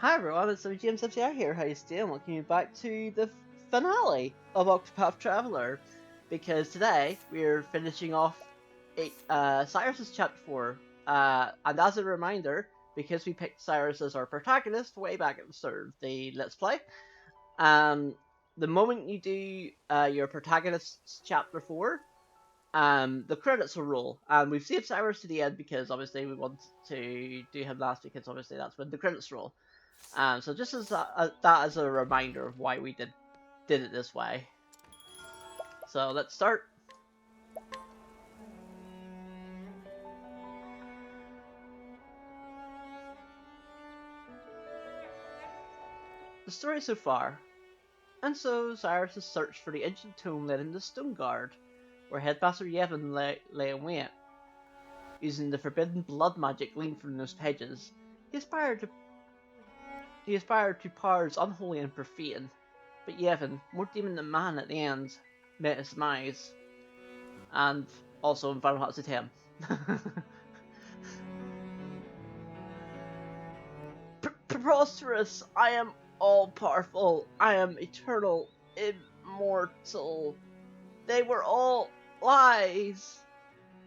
Hi everyone, it's James FCI here. How you doing? Welcome you back to the finale of Octopath Traveler, because today we're finishing off Cyrus's chapter 4. And as a reminder, because we picked Cyrus as our protagonist way back at the start of the Let's Play, the moment you do your protagonist's chapter 4, the credits will roll, and we've saved Cyrus to the end because obviously we want to do him last, because obviously that's when the credits roll. So just as that as a reminder of why we did it this way. So let's start. The story so far. And so Cyrus' search for the ancient tomb led into Stoneguard, where Headmaster Yevon lay in wait. Using the forbidden blood magic gleaned from those pages, he aspired to powers unholy and profane. But Yevon, more demon than man at the end, met his demise. And also in Final Fantasy X. Preposterous! I am all-powerful. I am eternal, immortal. They were all lies.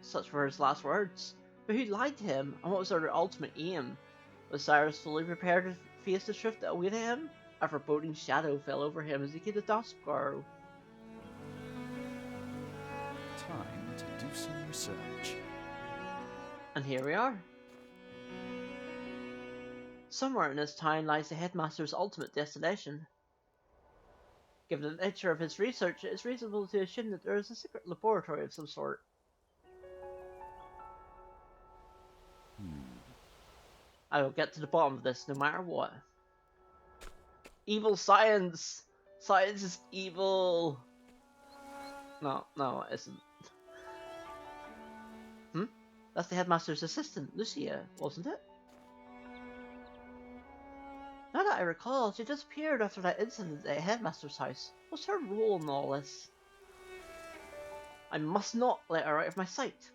Such were his last words. But who lied to him, and what was their ultimate aim? Was Cyrus fully prepared to face the truth that awaited him? A foreboding shadow fell over him as he came to Duskborough. Time to do some research. And here we are. Somewhere in this town lies the headmaster's ultimate destination. Given the nature of his research, it is reasonable to assume that there is a secret laboratory of some sort. I will get to the bottom of this no matter what. Evil science! Science is evil! No, it isn't. That's the headmaster's assistant, Lucia, wasn't it? Now that I recall, she disappeared after that incident at the headmaster's house. What's her role in all this? I must not let her out of my sight.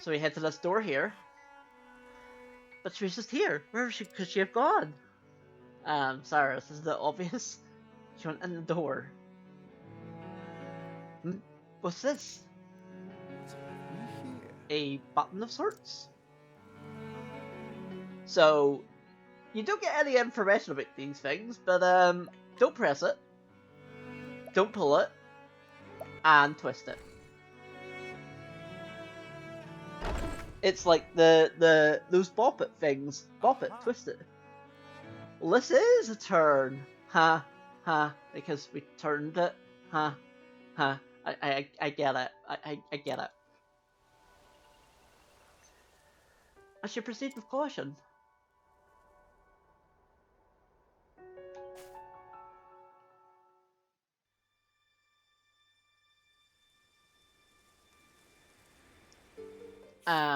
So we head to this door here. But she was just here. Where could she have gone? Cyrus, is that obvious? She went in the door. What's this? A button of sorts? So, you don't get any information about these things, but don't press it, don't pull it, and twist it. It's like those bop it things. Bop it, twist it. Well, this is a turn. Ha, because we turned it. Ha. I get it. I get it. I should proceed with caution.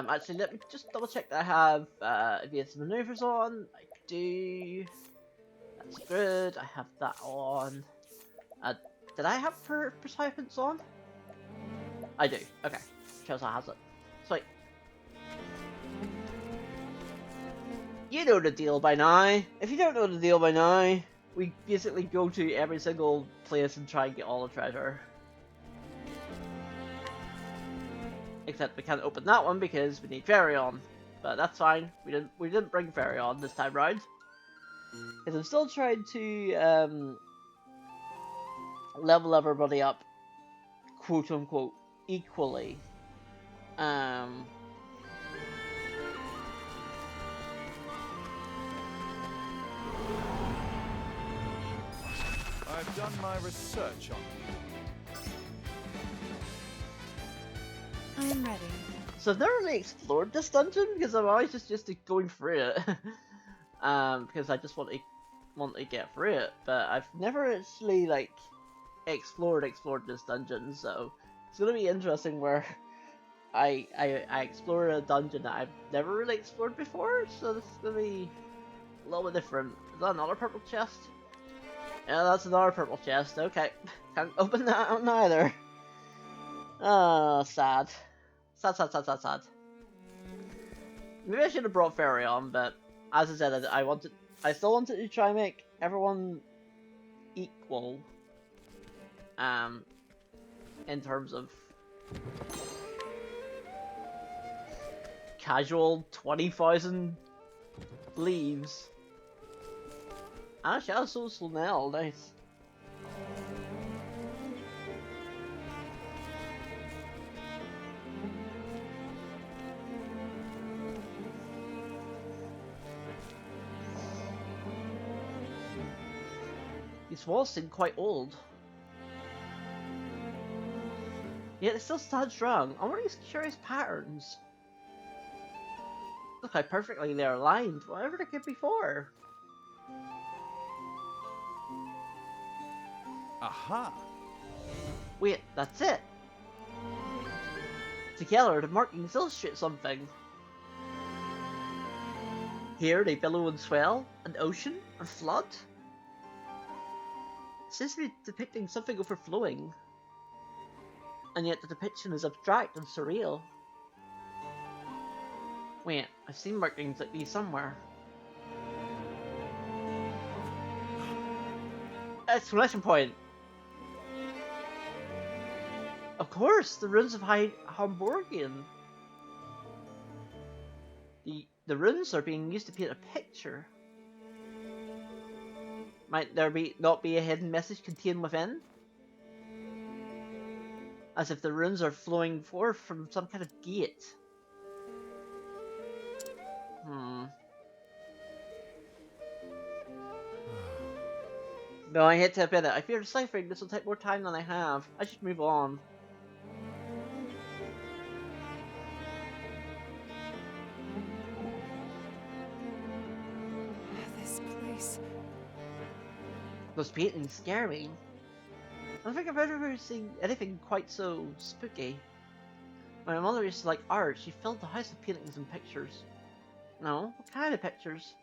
Actually, let me just double check that I have advanced maneuvers on. I do. That's good. I have that on. Did I have precipitants on? I do. Okay. Shows I has it. Sweet. You know the deal by now. If you don't know the deal by now, we basically go to every single place and try and get all the treasure. Except we can't open that one because we need Fairy-on. But that's fine. We didn't bring Fairy-on this time round. Because I'm still trying to level everybody up, quote unquote, equally. I've done my research on you. I am ready. So I've never really explored this dungeon because I'm always just going through it. Because I just want to get through it, but I've never actually like explored this dungeon, so it's gonna be interesting where I explore a dungeon that I've never really explored before, so this is gonna be a little bit different. Is that another purple chest? Yeah, that's another purple chest. Okay. Can't open that out neither. Oh, sad. Sad. Maybe I should have brought Fairy on, but as I said, I still wanted to try and make everyone equal. In terms of casual 20,000 leaves. Ah, Shadow Soul now, nice. These walls seem quite old. Yet they still stand strong. I wonder these curious patterns. Look how perfectly they're aligned, whatever they could be for. Aha! Wait, that's it. Together, the markings illustrate something. Here they billow and swell, an ocean, a flood. It seems to be depicting something overflowing. And yet the depiction is abstract and surreal. Wait, I've seen markings like these somewhere. Exclamation point! Of course, the runes of Hamburgian. The runes are being used to paint a picture. Might there not be a hidden message contained within? As if the runes are flowing forth from some kind of gate. No, I hate to admit it. I fear deciphering this will take more time than I have. I should move on. This place. Those paintings scare me. I don't think I've ever seen anything quite so spooky. My mother used to like art. She filled the house with paintings and pictures. No? What kind of pictures?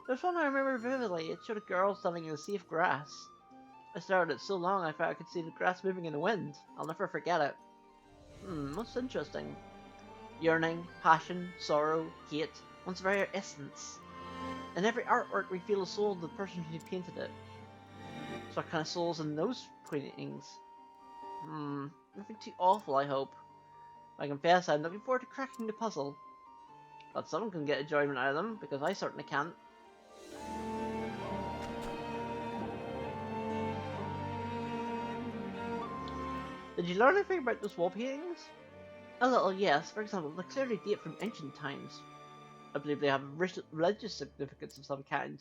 There's one I remember vividly. It showed a girl standing in a sea of grass. I stared at it so long I thought I could see the grass moving in the wind. I'll never forget it. Most interesting. Yearning, passion, sorrow, hate, one's very essence. In every artwork we feel the soul of the person who painted it. So what kind of souls in those paintings? Nothing too awful, I hope. I confess I'm looking forward to cracking the puzzle. But someone can get enjoyment out of them, because I certainly can't. Did you learn anything about those wall paintings? A little, yes. For example, they clearly date from ancient times. I believe they have religious significance of some kind.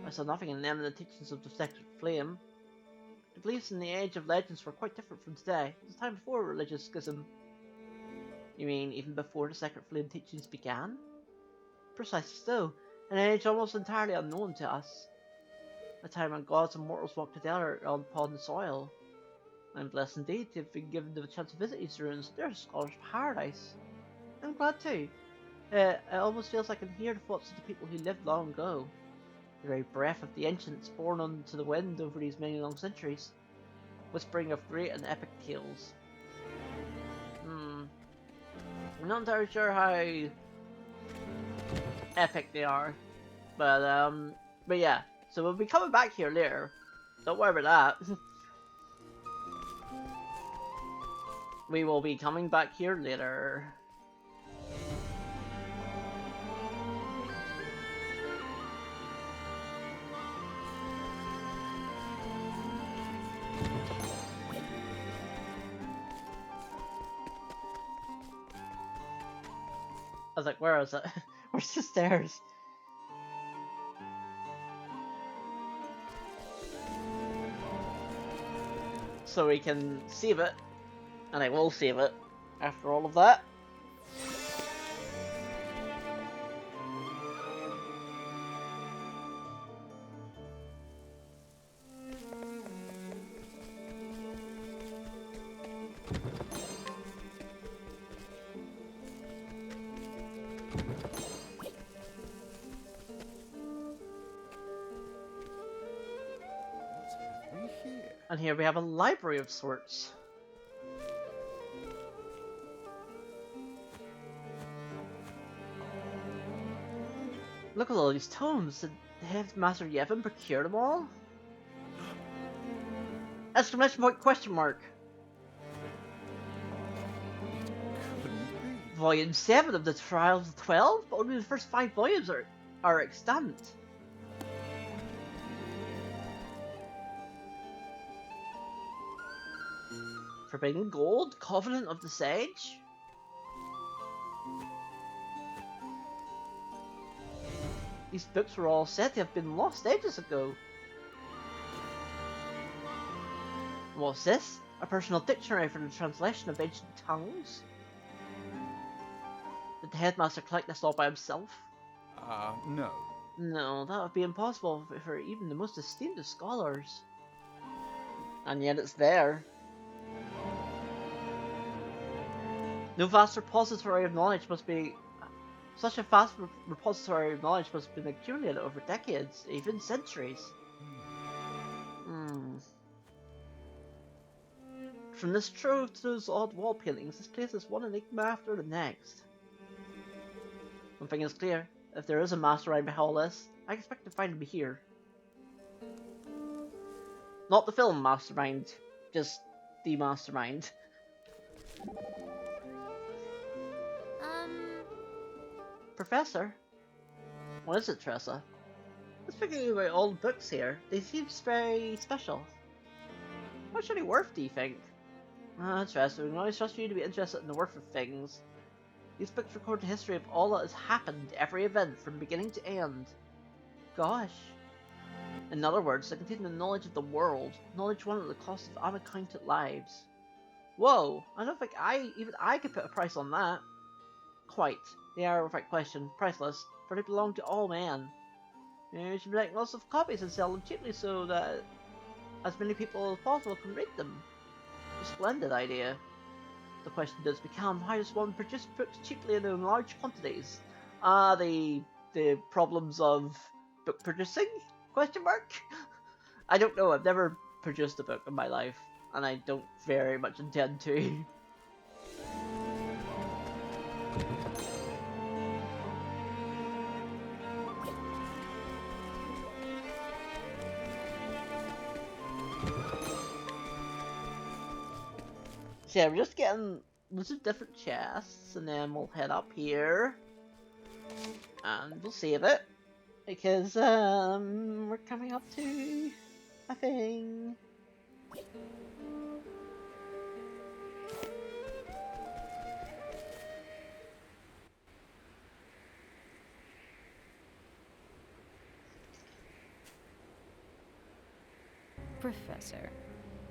I saw nothing in them in the teachings of the sacred flame. The beliefs in the age of legends were quite different from today. It was a time before religious schism. You mean even before the sacred flame teachings began? Precisely so. An age almost entirely unknown to us. A time when gods and mortals walked together upon the soil. I'm blessed indeed to have been given the chance to visit these ruins. They're a scholar's paradise. I'm glad too. It almost feels like I can hear the thoughts of the people who lived long ago. The very breath of the ancients borne onto the wind over these many long centuries. Whispering of great and epic tales. I'm not entirely sure how epic they are. But yeah. So we'll be coming back here later. Don't worry about that. We will be coming back here later. I was like, where is it? Where's the stairs? So we can save it. And I will save it after all of that. And here we have a library of sorts. Look at all these tomes. Did Master Yevon procure them all? Exclamation point, question mark. Volume 7 of the Trials of 12, but only the first 5 volumes are extant. Forbidden Gold, Covenant of the Sage. These books were all said to have been lost ages ago. What's this? A personal dictionary for the translation of ancient tongues? Did the headmaster collect this all by himself? No. No, that would be impossible for even the most esteemed of scholars. And yet it's there. No vast repository of knowledge must be... Such a vast repository of knowledge must have been accumulated over decades, even centuries. From this trove to those odd wall paintings, this place is one enigma after the next. One thing is clear, if there is a mastermind behind all this, I expect to find him here. Not the film mastermind, just the mastermind. Professor? What is it, Tressa? I was thinking about old books here. They seem very special. How much are they worth, do you think? Tressa, we can always trust you to be interested in the worth of things. These books record the history of all that has happened, every event, from beginning to end. Gosh. In other words, they contain the knowledge of the world, knowledge won at the cost of unaccounted lives. Whoa, I don't think even I could put a price on that. Quite. They are, without question, priceless, for they belong to all men. You should make lots of copies and sell them cheaply so that as many people as possible can read them. A splendid idea. The question does become, how does one produce books cheaply and in large quantities? The problems of book producing? Question mark? I don't know, I've never produced a book in my life, and I don't very much intend to. So yeah, we're just getting lots of different chests, and then we'll head up here, and we'll save it, because we're coming up to a thing. Professor,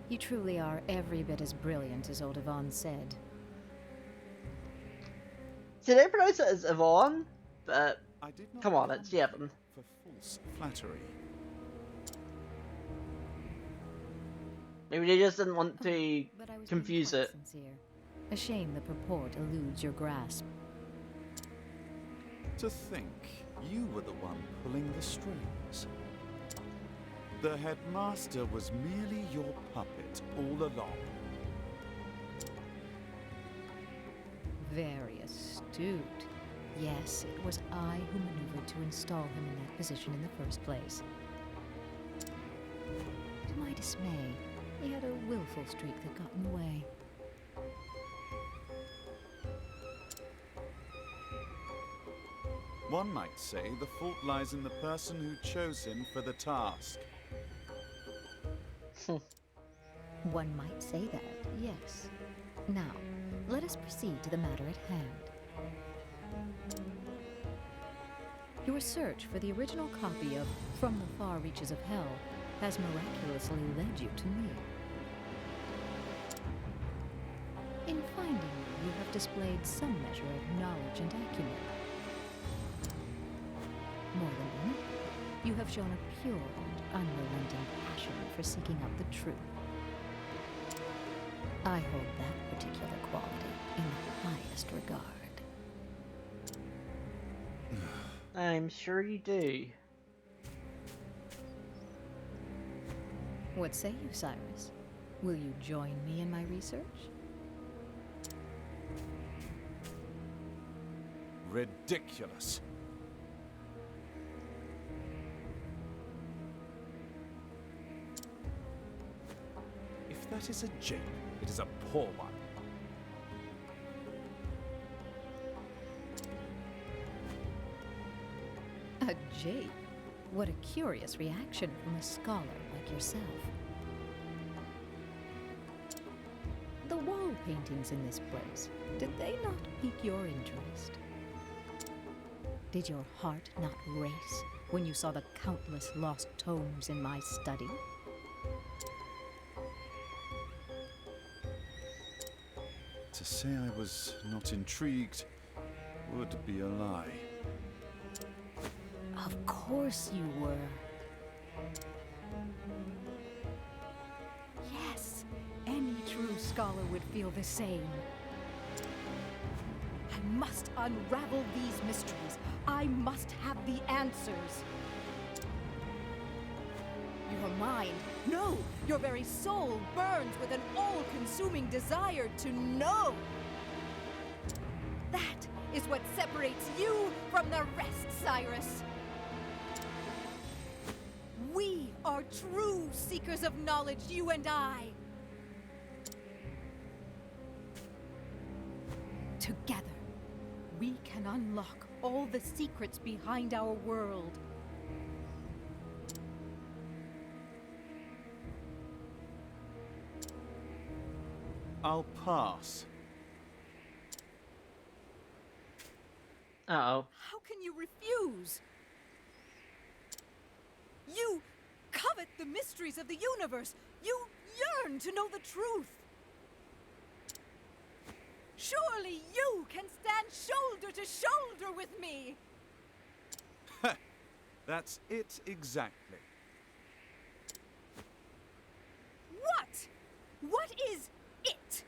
you truly are every bit as brilliant as old Yvonne said. Did I pronounce it as Yvonne? But I did not come on, it's Yevon. For false flattery. Maybe they just didn't want to But I was confuse being it. quite sincere. A shame the purport eludes your grasp. To think you were the one pulling the strings. The headmaster was merely your puppet all along. Very astute. Yes, it was I who maneuvered to install him in that position in the first place. To my dismay, he had a willful streak that got in the way. One might say the fault lies in the person who chose him for the task. One might say that, yes. Now, let us proceed to the matter at hand. Your search for the original copy of From the Far Reaches of Hell has miraculously led you to me. In finding you, you have displayed some measure of knowledge and acumen. More than that, you have shown a pure and unrelenting passion for seeking out the truth. I hold that particular quality in the highest regard. I'm sure you do. What say you, Cyrus? Will you join me in my research? Ridiculous. If that is a jape, it is a poor one. A jape? What a curious reaction from a scholar like yourself. The wall paintings in this place, did they not pique your interest? Did your heart not race when you saw the countless lost tomes in my study? To say I was not intrigued would be a lie. Of course you were. Yes, any true scholar would feel the same. I must unravel these mysteries. I must have the answers. Your mind, no, your very soul burns with an all-consuming desire to know. That is what separates you from the rest, Cyrus. We are true seekers of knowledge, you and I. Together, we can unlock all the secrets behind our world. I'll pass. Uh-oh. How can you refuse? You covet the mysteries of the universe. You yearn to know the truth. Surely you can stand shoulder to shoulder with me. That's it exactly. What? What is it?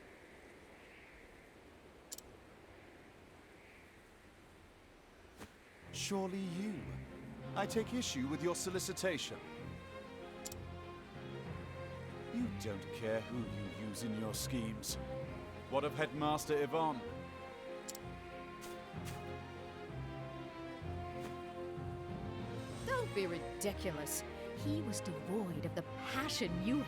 Surely you. I take issue with your solicitation. You don't care who you use in your schemes. What of Headmaster Yvonne? Don't be ridiculous. He was devoid of the passion you have.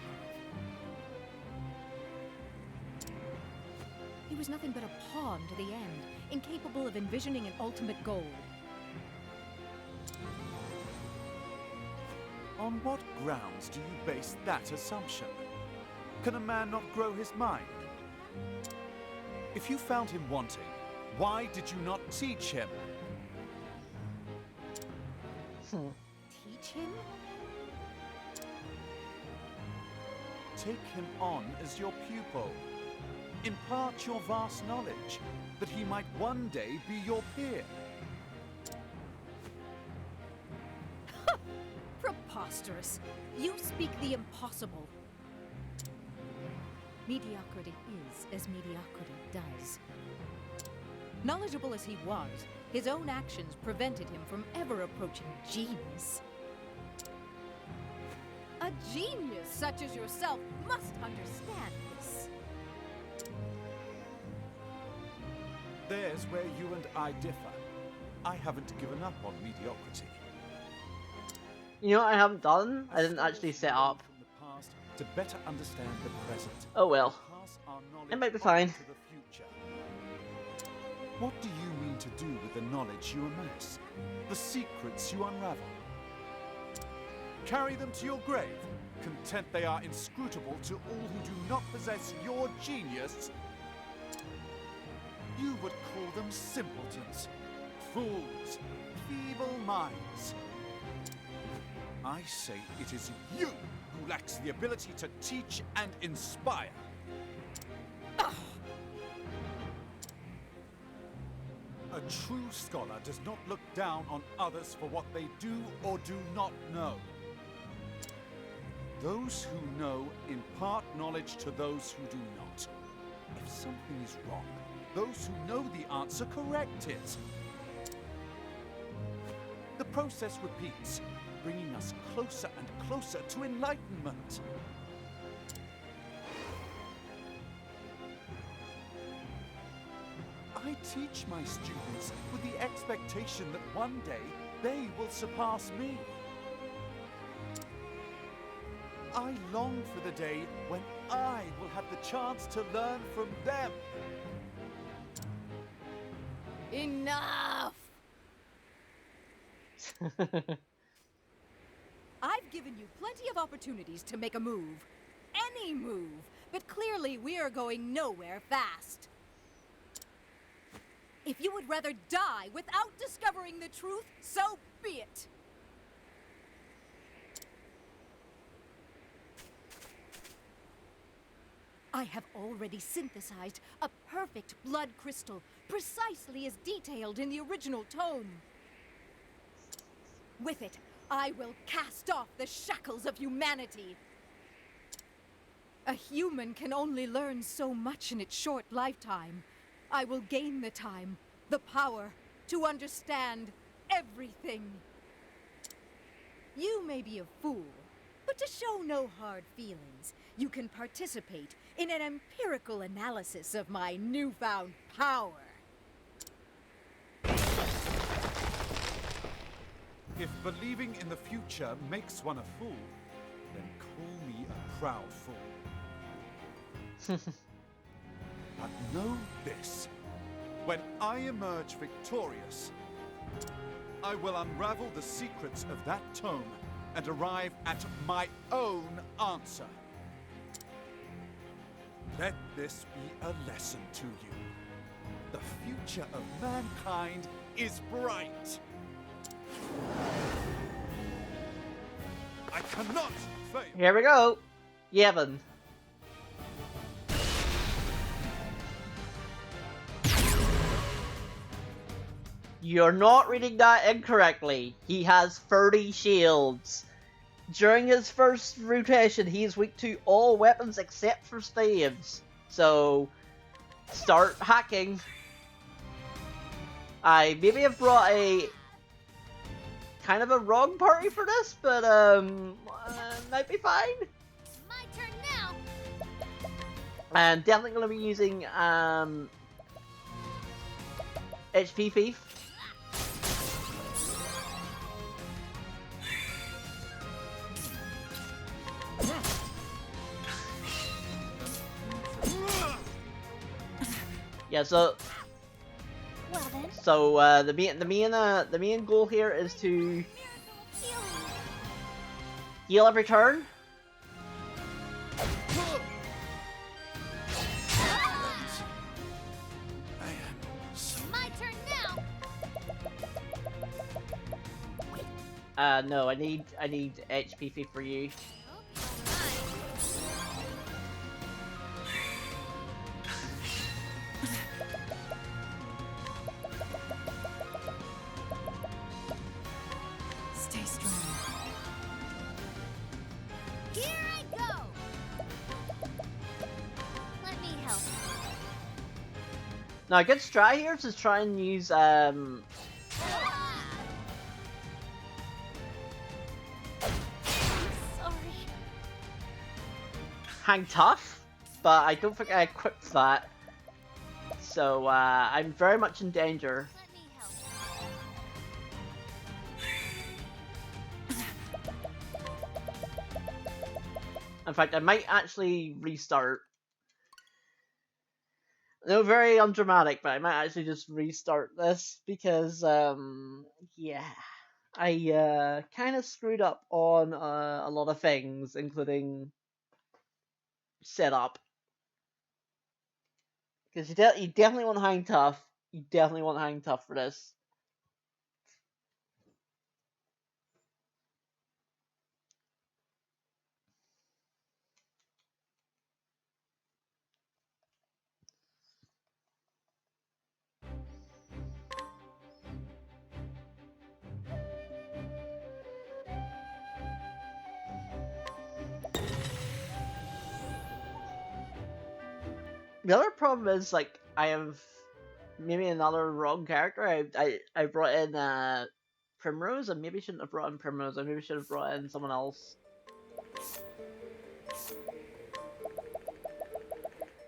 He was nothing but a pawn to the end, incapable of envisioning an ultimate goal. On what grounds do you base that assumption? Can a man not grow his mind? If you found him wanting, why did you not teach him? Teach him? Take him on as your pupil. Impart your vast knowledge, that he might one day be your peer. Preposterous. You speak the impossible. Mediocrity is as mediocrity does. Knowledgeable as he was, his own actions prevented him from ever approaching genius. A genius such as yourself must understand this. There's where you and I differ. I haven't given up on mediocrity. You know what I haven't done? I didn't actually set up. From the past to better understand the present. Oh well. Pass our knowledge It might be on fine. to the future. What do you mean to do with the knowledge you amass? The secrets you unravel? Carry them to your grave, content they are inscrutable to all who do not possess your genius? You would call them simpletons, fools, feeble minds. I say it is you who lacks the ability to teach and inspire. A true scholar does not look down on others for what they do or do not know. Those who know impart knowledge to those who do not. If something is wrong, those who know the answer correct it. The process repeats, bringing us closer and closer to enlightenment. teach my students with the expectation that one day they will surpass me. I long for the day when I will have the chance to learn from them. Enough! I've given you plenty of opportunities to make a move. Any move. But clearly we are going nowhere fast. If you would rather die without discovering the truth, so be it. I have already synthesized a perfect blood crystal, precisely as detailed in the original tome. With it, I will cast off the shackles of humanity. A human can only learn so much in its short lifetime. I will gain the time, the power, to understand everything. You may be a fool, but to show no hard feelings, you can participate in an empirical analysis of my newfound power. If believing in the future makes one a fool, then call me a proud fool. But know this. When I emerge victorious, I will unravel the secrets of that tome and arrive at my own answer. Let this be a lesson to you. The future of mankind is bright. I cannot fail. Here we go. Yevon. You're not reading that incorrectly. He has 30 shields. During his first rotation, he is weak to all weapons except for staves. So, start hacking. I maybe have brought a kind of a wrong party for this, but might be fine. My turn now. I'm definitely going to be using HP Thief. Yeah, so Well then. so the main goal here is to Miracle healing. heal every turn. My turn now. No, I need HP Thief for you. Stay strong. Here I go. Let me help. Now, a good strat here is to try and use Sorry. Hang Tough, but I don't think I equipped that. So I'm very much in danger. Let me help. In fact, I might actually restart. No, very undramatic, but I might actually just restart this because, yeah, I kind of screwed up on a lot of things, including setup. Because you definitely want Hang Tough. You definitely want Hang Tough for this. The other problem is, like, I have maybe another wrong character. I brought in Primrose, and maybe shouldn't have brought in Primrose. I maybe should have brought in someone else.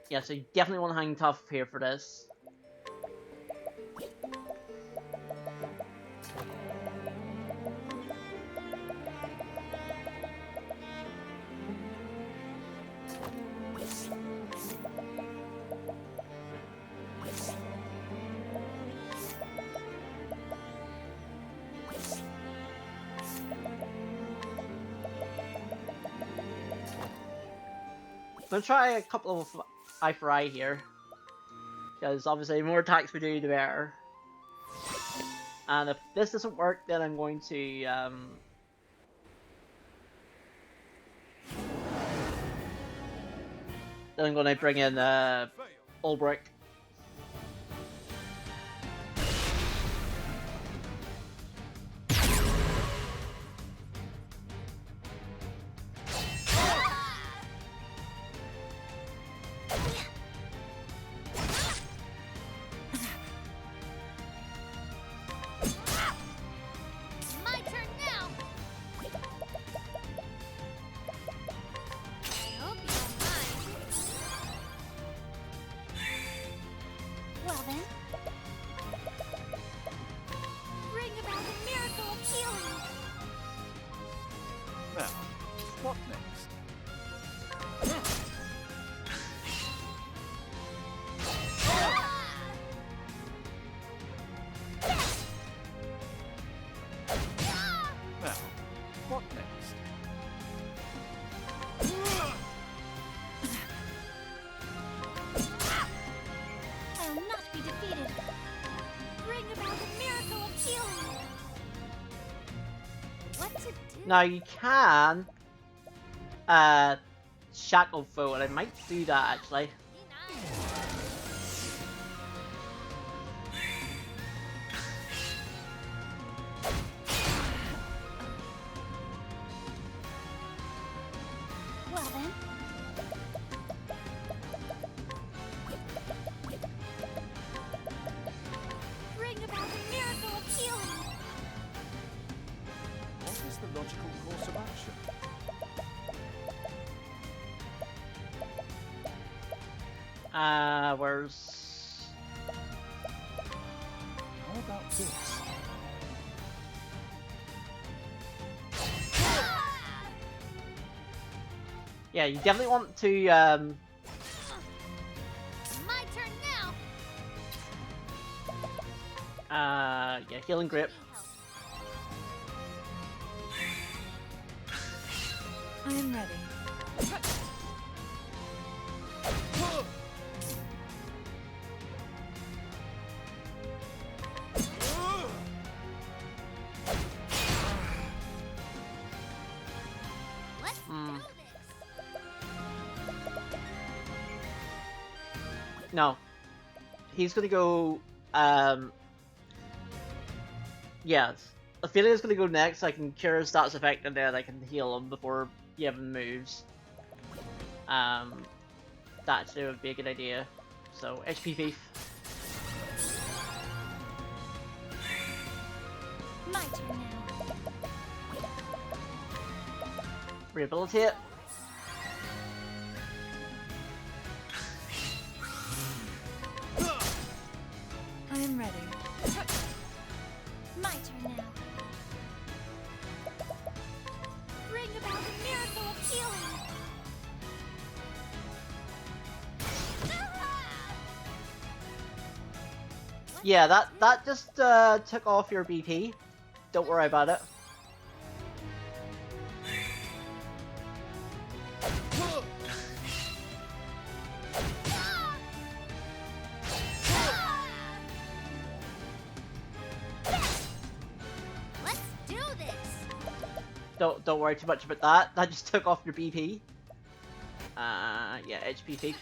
Yeah, so you definitely want to hang tough here for this. gonna try a couple of eye for eye here. Because obviously the more attacks we do, the better. And if this doesn't work, then I'm going to then I'm gonna bring in Ulbrich. My turn now. I hope you don't mind. Well then, bring about the miracle of healing. Now, what next? Now, what next? I will not be defeated. Bring about the miracle of healing. What to do? Now you can shackle foe, and I might do that actually. Be nice. Well then. Bring about the miracle of healing. What is the logical course of action? Where's How about this? yeah? You definitely want to My turn now. yeah, healing grip. I am ready. Let's Hmm. do this. No, he's gonna go. Yeah, Ophelia's gonna go next. I can cure his stats effect, and then I can heal him before he even moves. That actually would be a good idea. So HP thief. My turn now. Rehabilitate. I am ready. My turn now. Bring about the miracle of healing. Yeah, that just took off your BP. Don't worry about it. Let's do this. Don't worry too much about that. That just took off your BP. Yeah, HP thief.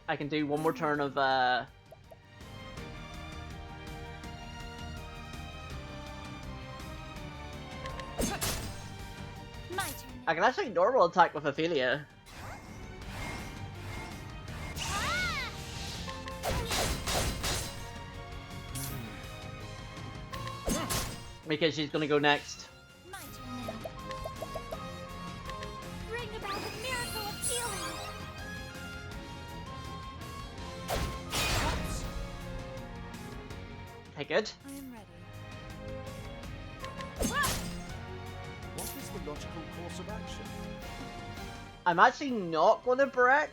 I can do one more turn of My turn I can actually normal attack with Ophelia because she's gonna go next. My turn now. Bring about the miracle of healing. Okay, good. I am ready. What is the logical course of action? I'm actually not gonna break.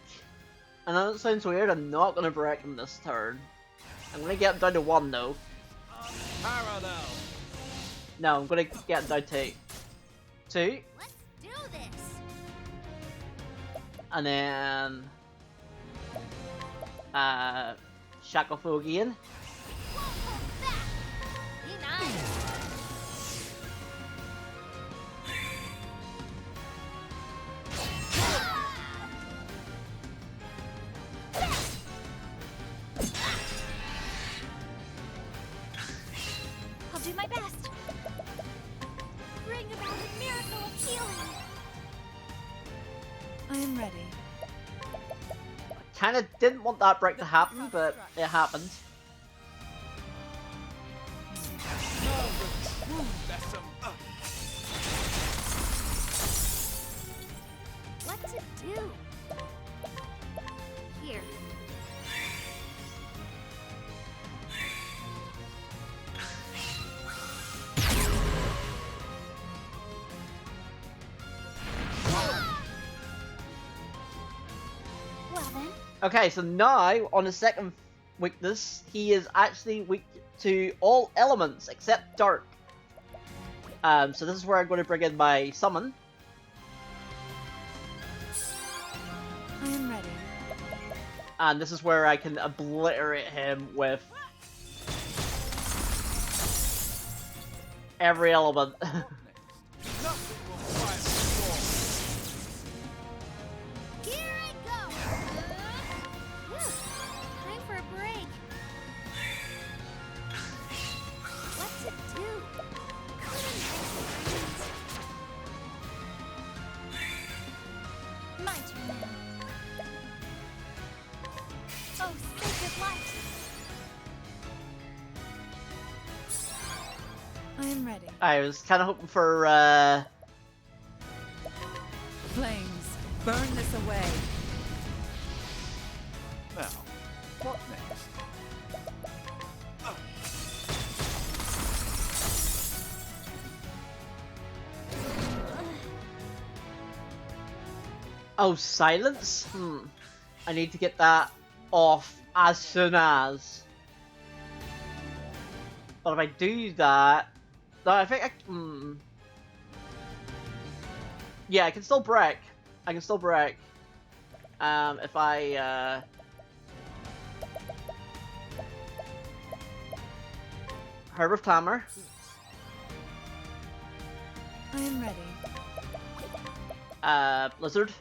I know it sounds weird. I'm not gonna break him this turn. I'm gonna get him down to 1 though. Parallel. No, I'm gonna get him down to 2. Let's And then Shacklefu again. Won't hold back. Be nice. I'll do my best. Bring about a miracle of healing. I am ready. Kinda didn't want that break to happen, but it happened. Now the true lesson. What to do? Here. Well then, Okay, so now on the second weakness, he is actually weak to all elements except dark. So this is where I'm going to bring in my summon. I am ready. And this is where I can obliterate him with every element. Nothing will quiet the storm. here I go. Time for a break. What to do? My turn now. Oh, sacred light. I am ready. I was kind of hoping for, Flames, burn this away. Now, what next? oh, silence? I need to get that off as soon as. But if I do that... No, I think I... Yeah, I can still break. I can still break. If I, Herb of Clamor. I am ready. Blizzard.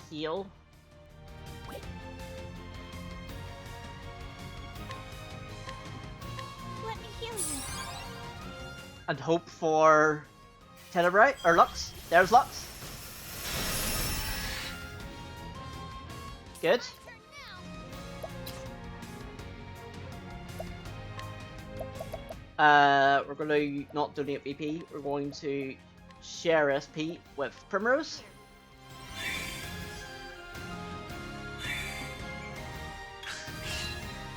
Heal. Let me heal you. And hope for Tenebrae, or Lux. There's Lux. Good. Turn now. We're going to not donate VP. We're going to share SP with Primrose.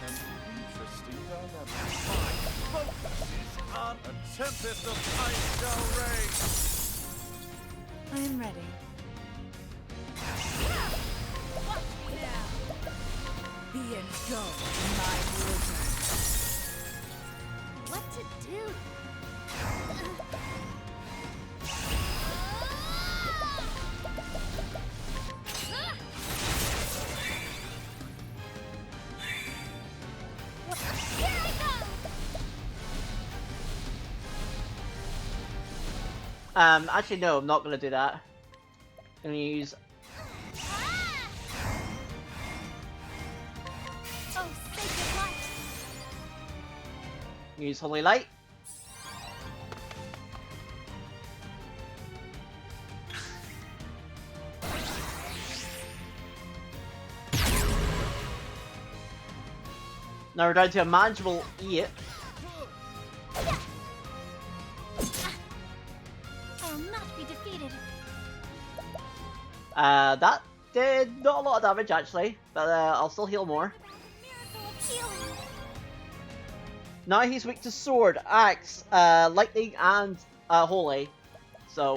An interesting dilemma. My focus is on a tempest of ice shall rage. I am ready. Watch me now. Be engulfed in my blizzard. What to do? Here I go! Actually no, I'm not going to do that. I'm going to use... Oh, sacred light! Use Holy Light. Now we're down to a manageable 8. I'll not be defeated. That did not a lot of damage actually, but I'll still heal more. Miracle of healing. Now he's weak to Sword, Axe, Lightning, and Holy. So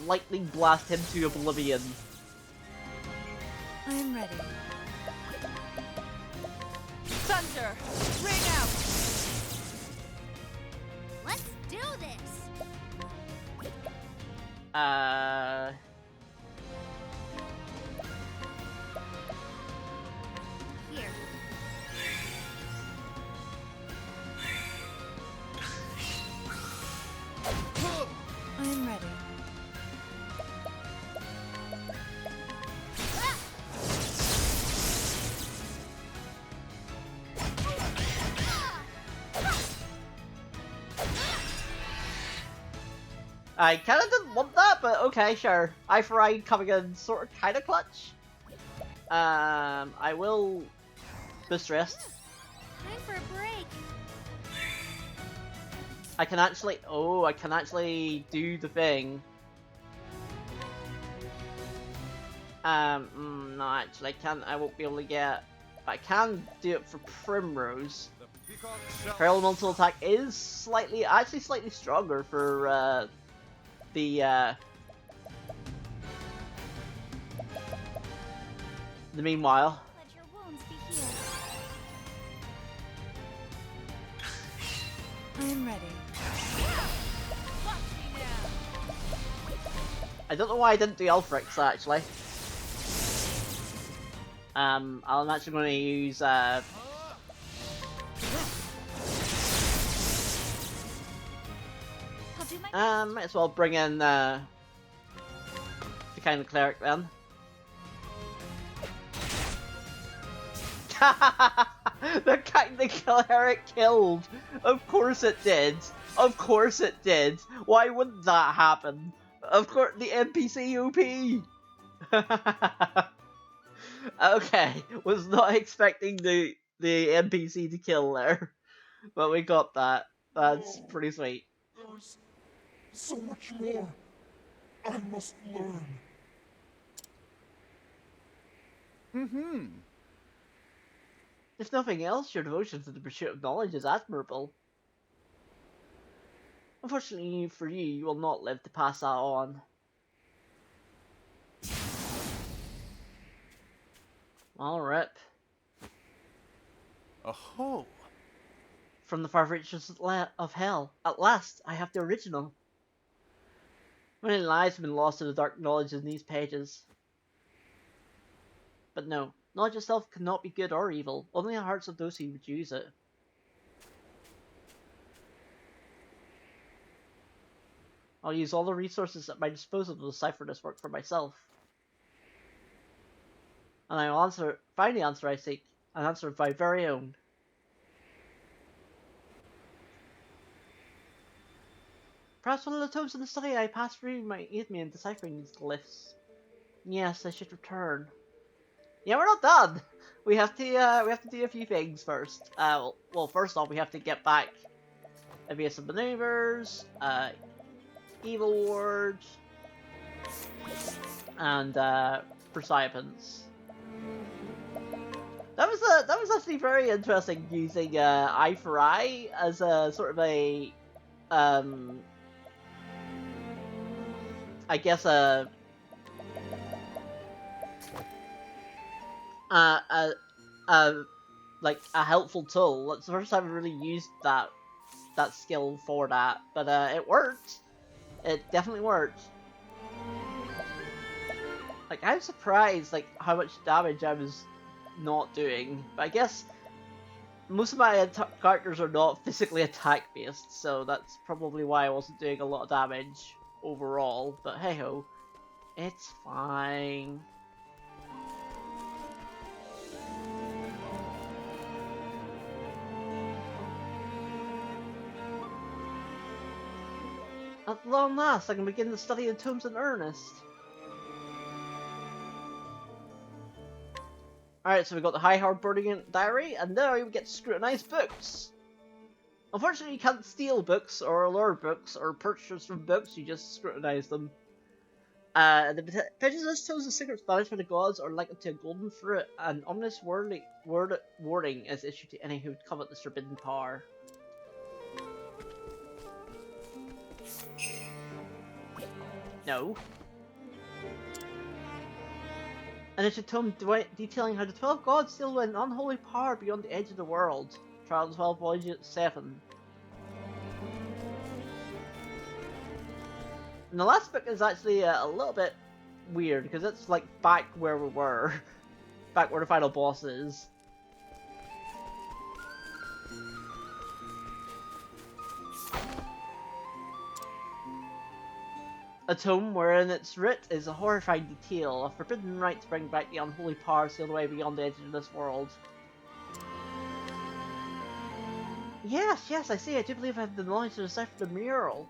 Lightning blast him to oblivion. I am ready. Thunder, ring out. Let's do this. Uh... Here. I am ready. I kinda didn't want that, but okay, sure. Eye for eye coming in sort of kinda clutch. I will boost rest. Time for a break. I can actually do the thing. No, actually, I won't be able to get, but I can do it for Primrose. The peacock shall Her elemental attack is actually slightly stronger for, the meanwhile. Let your wounds be healed. I am ready. Watch me now. I don't know why I didn't do Elfrix, actually. I'm actually going to use, I'll do my might as well bring in, the kind of cleric then. The kind of cleric killed! Of course it did! Of course it did! Why wouldn't that happen? Of course, the NPC OP! Okay, was not expecting the NPC to kill there, but we got that. That's pretty sweet. There's so much more I must learn. Mm-hmm. If nothing else, your devotion to the pursuit of knowledge is admirable. Unfortunately for you, you will not live to pass that on. Well, rip. Oh. From the far reaches of hell, at last, I have the original. Many lives have been lost to the dark knowledge in these pages. But no, knowledge itself cannot be good or evil, only in the hearts of those who would use it. I'll use all the resources at my disposal to decipher this work for myself. And I will find the answer I seek, an answer of my very own. Perhaps one of the tomes in the study I passed through might aid me in deciphering these glyphs. Yes, I should return. Yeah, we're not done! We have to do a few things first. Well, first off, we have to get back evasive maneuvers, evil ward, and Persephons. That was actually very interesting using eye for eye as a sort of a I guess like a helpful tool. It's the first time I've really used that skill for that, but it worked. It definitely worked. Like, I'm surprised like how much damage I was not doing, but I guess most of my characters are not physically attack based, so that's probably why I wasn't doing a lot of damage overall, but hey ho, it's fine. At long last, I can begin to study the tomes in earnest. Alright, so we got the High Harbording Diary, and now we get to scrutinize books. Unfortunately, you can't steal books, or lure books, or purchase from books, you just scrutinize them. The pages of this tells the secrets banished by the gods are likened to a golden fruit, and ominous warning is issued to any who would covet this forbidden power. No. And it's a tome detailing how the 12 gods steal an unholy power beyond the edge of the world. Trial 12, Volume 7. And the last book is actually a little bit weird, because it's like back where we were. Back where the final boss is. A tome wherein its writ is a horrifying detail, a forbidden right to bring back the unholy power sealed away beyond the edge of this world. Yes, I see. I do believe I have the knowledge to decipher the mural.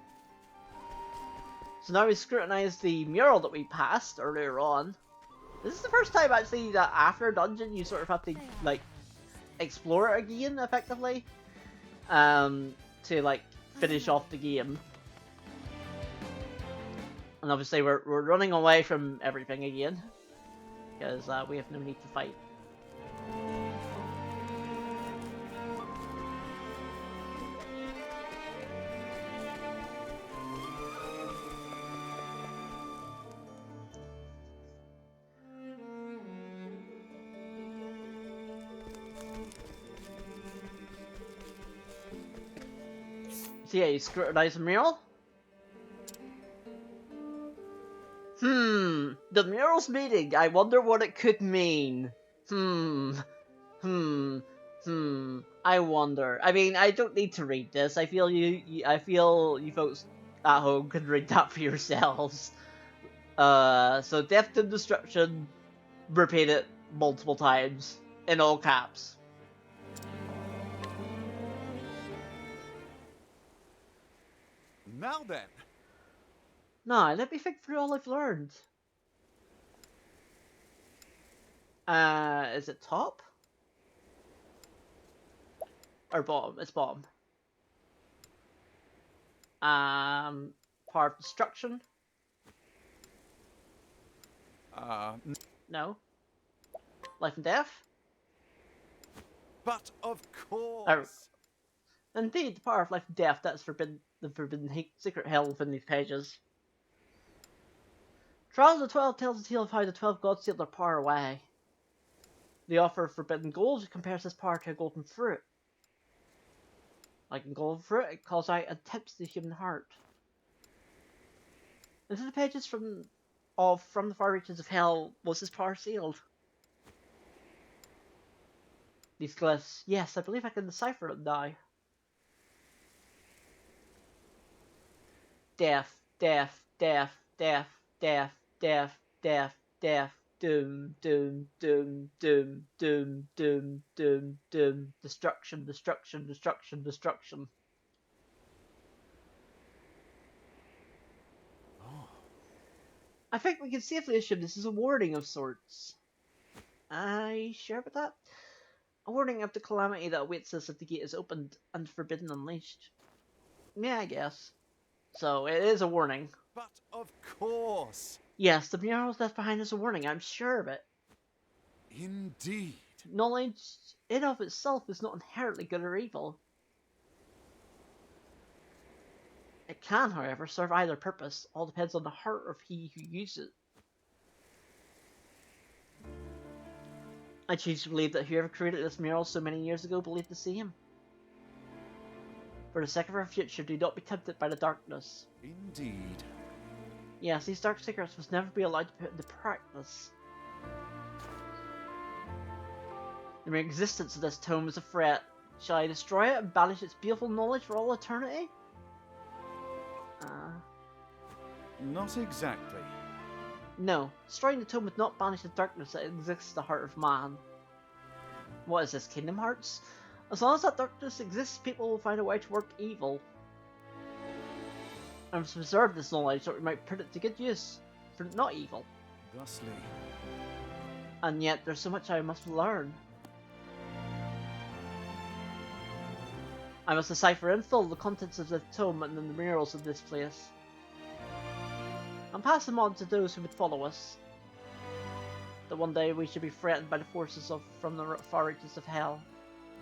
So now we scrutinize the mural that we passed earlier on. This is the first time actually that after a dungeon you sort of have to like explore it again effectively. To like finish off the game. And obviously we're running away from everything again, because we have no need to fight. So yeah, you scrutinize the mural. The mural's meaning. I wonder what it could mean. I wonder. I mean, I don't need to read this. I feel I feel you folks at home can read that for yourselves. So death and destruction, repeat it multiple times in all caps. Now then. Now, let me think through all I've learned. Is it top? Or bottom? It's bottom. Power of destruction? No. Life and death? But of course. Indeed, the power of life and death, that's forbidden, the forbidden secret held within these pages. Trials of the 12 tells the tale of how the 12 gods sealed their power away. The offer of forbidden gold compares this power to a golden fruit. Like a golden fruit, it calls out and tempts the human heart. Into the pages from the far reaches of hell was his power sealed. These glyphs, yes, I believe I can decipher them now. Death, death, death, death, death, death, death, death, doom, doom, doom, doom, doom, doom, doom, doom, destruction, destruction, destruction, destruction. I think we can safely assume this is a warning of sorts. Are you sure about that? A warning of the calamity that awaits us if the gate is opened and forbidden unleashed. Yeah, I guess. So, it is a warning. But of course. Yes, the murals left behind is a warning, I'm sure of it. Indeed. Knowledge in of itself is not inherently good or evil. It can, however, serve either purpose. All depends on the heart of he who uses it. I choose to believe that whoever created this mural so many years ago believed the same. For the sake of our future, do not be tempted by the darkness. Indeed. Yes, these dark secrets must never be allowed to put into practice. The mere existence of this tome is a threat. Shall I destroy it and banish its beautiful knowledge for all eternity? Not exactly. No, destroying the tome would not banish the darkness that exists in the heart of man. What is this, Kingdom Hearts? As long as that darkness exists, people will find a way to work evil. I must preserve this knowledge so we might put it to good use, for not evil. Thusly. And yet, there's so much I must learn. I must decipher in full the contents of the tome and the murals of this place, and pass them on to those who would follow us. That one day we should be threatened by the forces from the far reaches of hell.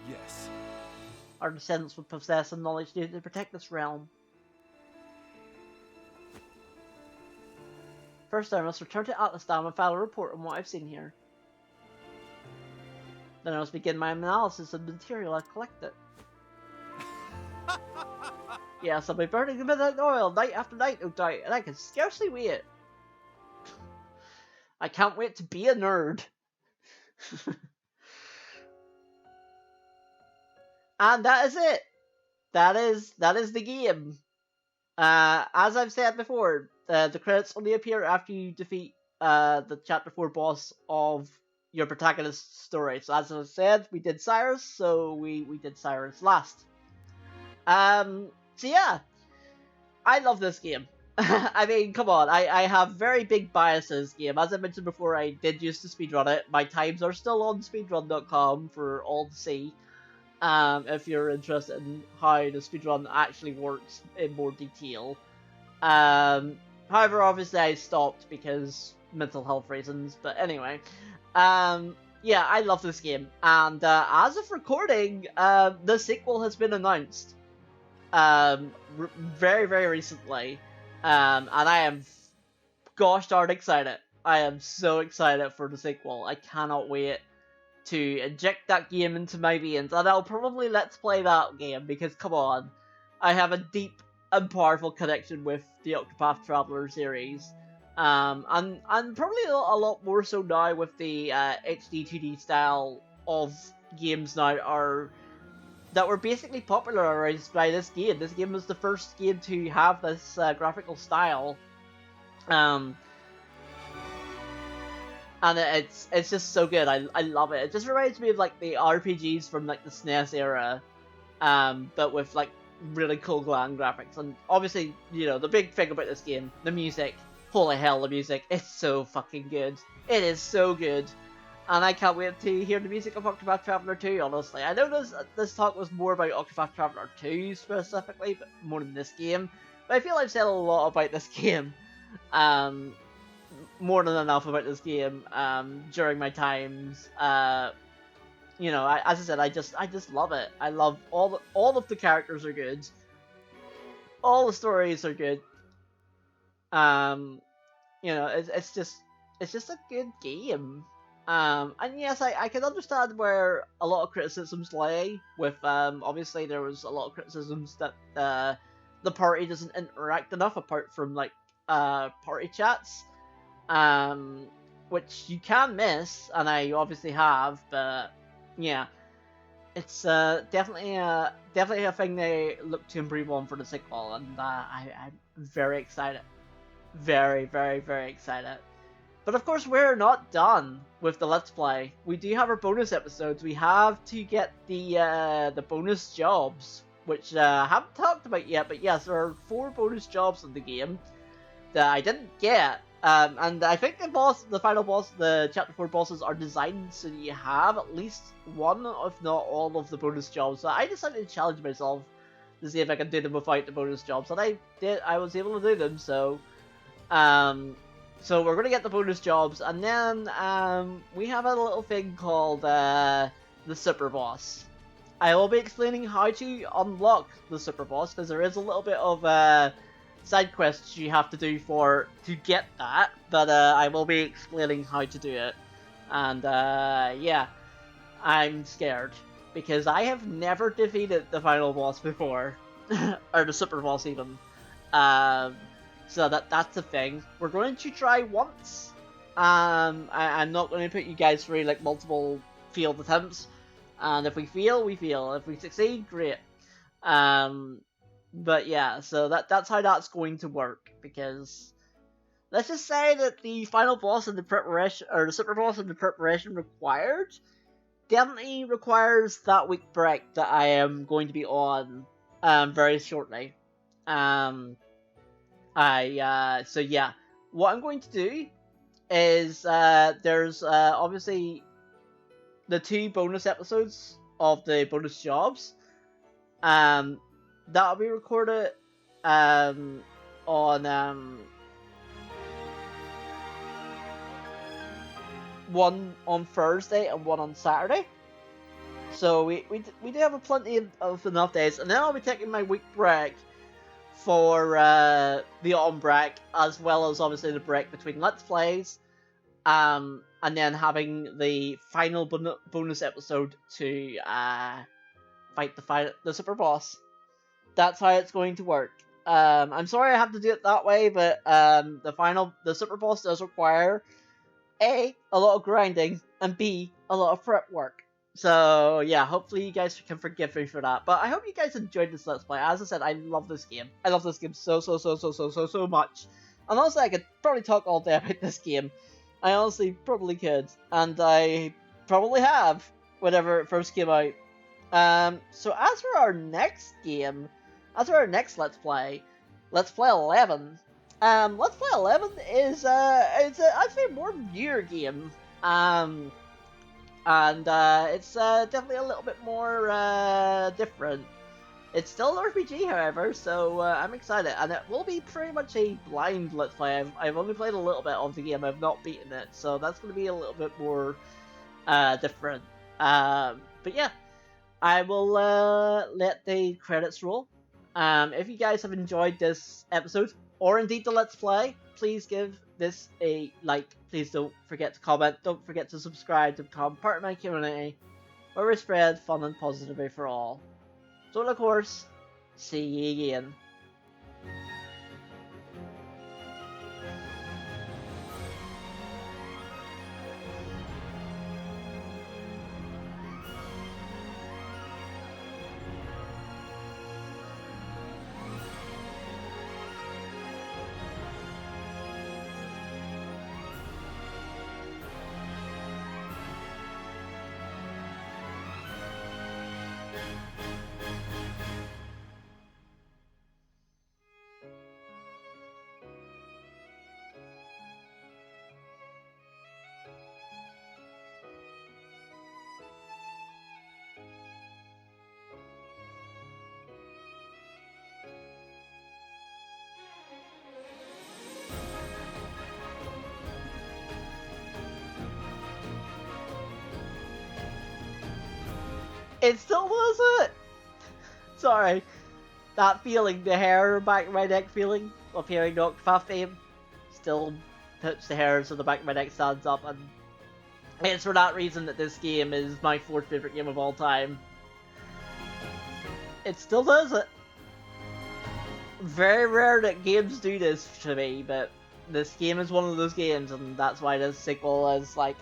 Yes. Our descendants would possess the knowledge needed to protect this realm. First, I must return to Atlas Dam and file a report on what I've seen here. Then I must begin my analysis of the material I've collected. Yes, I'll be burning the midnight oil night after night, no doubt, and I can scarcely wait. I can't wait to be a nerd. And that is it. That is the game. As I've said before, the credits only appear after you defeat the Chapter 4 boss of your protagonist's story. So as I said, we did Cyrus, so we did Cyrus last. So yeah, I love this game. I mean, come on, I have very big biases game. As I mentioned before, I did used to speedrun it. My times are still on speedrun.com for all to see. If you're interested in how the speedrun actually works in more detail. However, obviously I stopped because mental health reasons, but anyway. Yeah, I love this game, and as of recording, the sequel has been announced. Very, very recently. And I am gosh darn excited. I am so excited for the sequel. I cannot wait to inject that game into my veins, and I'll probably let's play that game because come on, I have a deep and powerful connection with the Octopath Traveler series, and probably a lot more so now with the HD 2D style of games now that were basically popularized by this game. This game was the first game to have this graphical style. And it's just so good. I love it. It just reminds me of like the RPGs from like the SNES era, but with like really cool glam graphics. And obviously, you know, the big thing about this game, the music. Holy hell, the music! It's so fucking good. It is so good, and I can't wait to hear the music of Octopath Traveler 2. Honestly, I know this talk was more about Octopath Traveler 2 specifically, but more than this game. But I feel I've said a lot about this game. More than enough about this game during my times. You know, as I said, I just love it. I love all of the characters are good. All the stories are good. You know, it's just a good game. And yes, I can understand where a lot of criticisms lay with obviously there was a lot of criticisms that the party doesn't interact enough apart from like party chats. Which you can miss, and I obviously have, but yeah, it's definitely a thing they look to improve on for the sequel, and I'm very excited, very, very, very excited. But of course, we're not done with the Let's Play. We do have our bonus episodes. We have to get the bonus jobs, which I haven't talked about yet, but yes, there are 4 bonus jobs in the game that I didn't get. And I think the final boss, the Chapter 4 bosses are designed so that you have at least one, if not all, of the bonus jobs. So I decided to challenge myself to see if I can do them without the bonus jobs, and I did. I was able to do them. So, so we're gonna get the bonus jobs, and then we have a little thing called the super boss. I will be explaining how to unlock the super boss because there is a little bit of side quests you have to do to get that, but I will be explaining how to do it. And yeah, I'm scared because I have never defeated the final boss before, or the super boss even. So that's the thing. We're going to try once. I'm not going to put you guys through like multiple failed attempts, and if we fail, we fail. If we succeed, great. But yeah, so that's how that's going to work, because let's just say that the final boss and the preparation, or the super boss and the preparation required, definitely requires that week break that I am going to be on very shortly. So yeah, what I'm going to do is there's obviously the 2 bonus episodes of the bonus jobs. That'll be recorded on one on Thursday and one on Saturday. So we do have plenty of enough days, and then I'll be taking my week break for the autumn break, as well as obviously the break between Let's Plays, and then having the final bonus episode to fight the super boss. that's how it's going to work. I'm sorry I have to do it that way, but the super boss does require A, a lot of grinding, and B, a lot of prep work. So yeah, hopefully you guys can forgive me for that. But I hope you guys enjoyed this Let's Play. As I said, I love this game. I love this game so much. And honestly, I could probably talk all day about this game. I honestly probably could. And I probably have, whenever it first came out. So as for our next game, as for our next Let's Play 11. Let's Play 11 is, it's a, I'd say, a more newer game. And it's definitely a little bit more different. It's still an RPG, however, so I'm excited, and it will be pretty much a blind Let's Play. I've only played a little bit of the game, I've not beaten it, so that's going to be a little bit more different. But yeah, I will let the credits roll. If you guys have enjoyed this episode, or indeed the Let's Play, please give this a like. Please don't forget to comment. Don't forget to subscribe to become part of my community, where we spread fun and positivity for all. So, of course, see ye again. It still does it! Sorry. That feeling, the hair back of my neck feeling of hearing the Octopath theme, still puts the hairs on the back of my neck stands up, and it's for that reason that this game is my 4th favorite game of all time. It still does it. Very rare that games do this to me, but this game is one of those games, and that's why this sequel is like,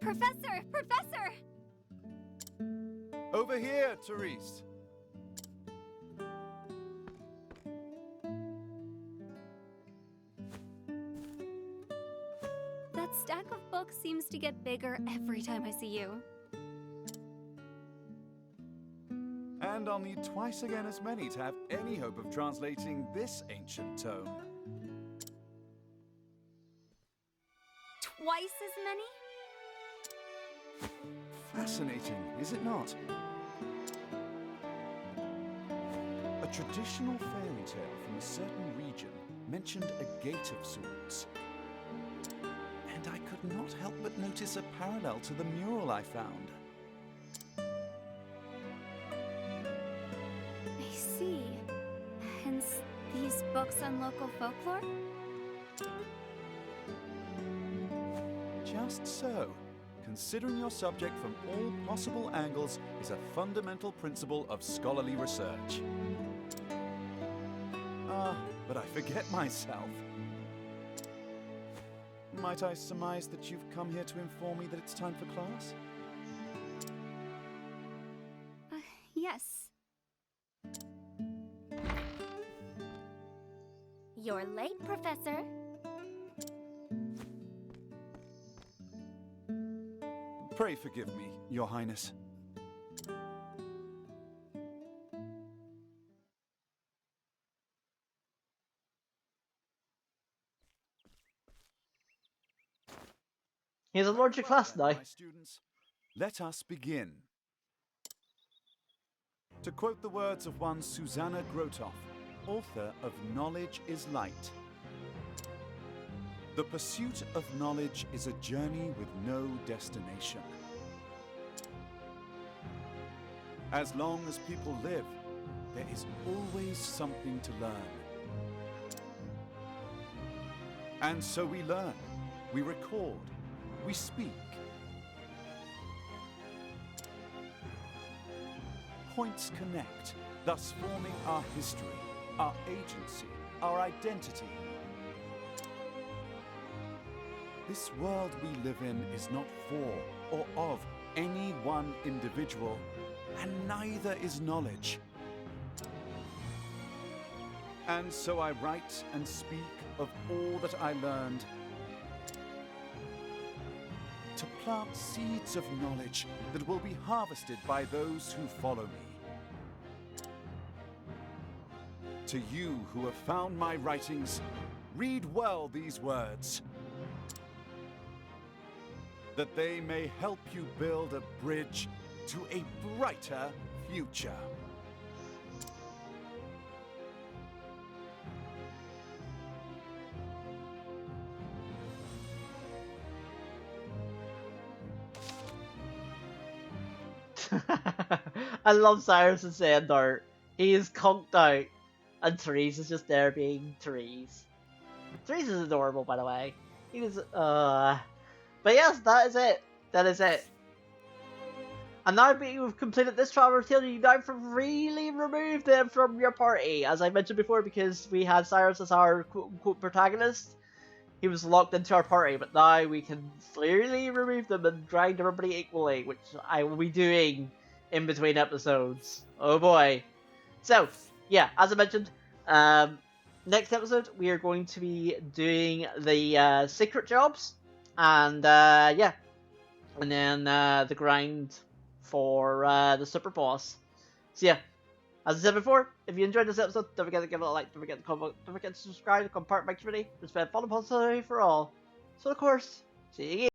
Professor! Professor! Over here, Cyrus. That stack of books seems to get bigger every time I see you. And I'll need twice again as many to have any hope of translating this ancient tome. Twice as many? Fascinating, is it not? A traditional fairy tale from a certain region mentioned a gate of sorts. And I could not help but notice a parallel to the mural I found. I see. Hence, these books on local folklore? Just so. Considering your subject from all possible angles is a fundamental principle of scholarly research. But I forget myself. Might I surmise that you've come here to inform me that it's time for class? Yes. You're late, Professor. Pray forgive me, Your Highness. He's a larger class now. My students, let us begin. To quote the words of one Susanna Grotoff, author of Knowledge is Light. The pursuit of knowledge is a journey with no destination. As long as people live, there is always something to learn. And so we learn, we record, we speak. Points connect, thus forming our history, our agency, our identity. This world we live in is not for or of any one individual, and neither is knowledge. And so I write and speak of all that I learned, to plant seeds of knowledge that will be harvested by those who follow me. To you who have found my writings, read well these words, that they may help you build a bridge to a brighter future. I love Cyrus and Sandart. He is conked out, and Therese is just there being Therese. Therese is adorable, by the way. He is, But yes, that is it. That is it. And now that you've completed this traveler's tale, you now really remove them from your party. As I mentioned before, because we had Cyrus as our quote-unquote protagonist, he was locked into our party, but now we can clearly remove them and grind everybody equally, which I will be doing in between episodes. Oh boy. So, yeah, as I mentioned, next episode we are going to be doing the secret jobs, and yeah, and then the grind for the super boss. So yeah, as I said before, if you enjoyed this episode, don't forget to give it a like, don't forget to comment, don't forget to subscribe, become part of my community, just follow positivity for all. So of course, see you again.